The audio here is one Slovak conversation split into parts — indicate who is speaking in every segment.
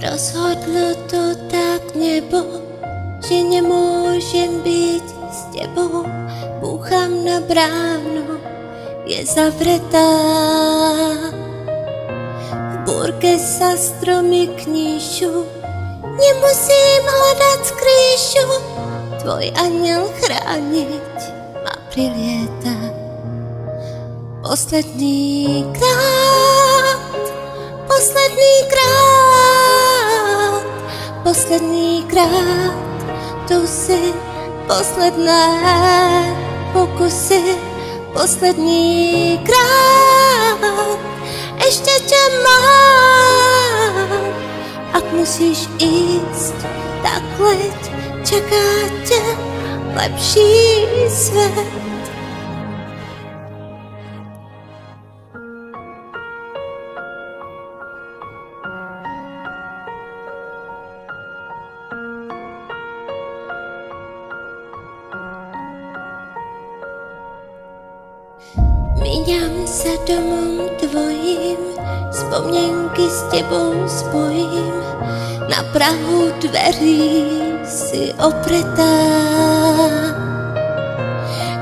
Speaker 1: Rozhodlo to tak nebo, že nemôžem byť s tebou. Búcham na bránu, je zavretá. V búrke sa stromy kníšu, nemusím hľadať skrýšu. Tvoj anjel chrániť ma prilieta. Posledný krát, posledný krát, posledný krát, tu si posledné pokusy. Posledný krát, ešte ťa mám. Ak musíš ísť, tak leď, čaká ťa lepší svet. Míňam sa domom tvojim, spomienky s tebou spojím. Na prahu dverí si opretá.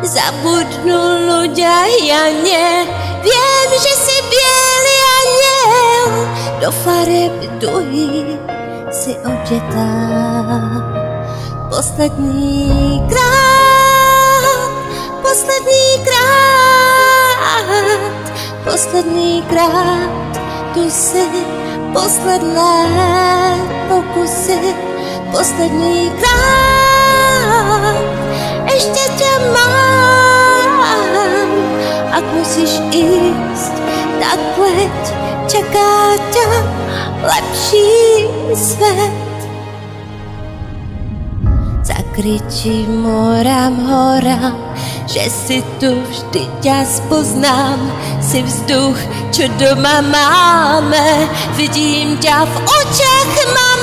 Speaker 1: Zabudnú ľudia, ja nie. Viem, že si biely anjel, do fareb duhy si odetá. Posledný krát, posledný krát, posledný krát, tu si posledné pokusy. Posledný krát, ešte ťa mám. Ak musíš ísť, tak leď, čaká ťa lepší svet. Zakričím horám, horám, že si tu, vždy ťa spoznám. Si vzduch, čo doma máme, vidím ťa v očiach, mám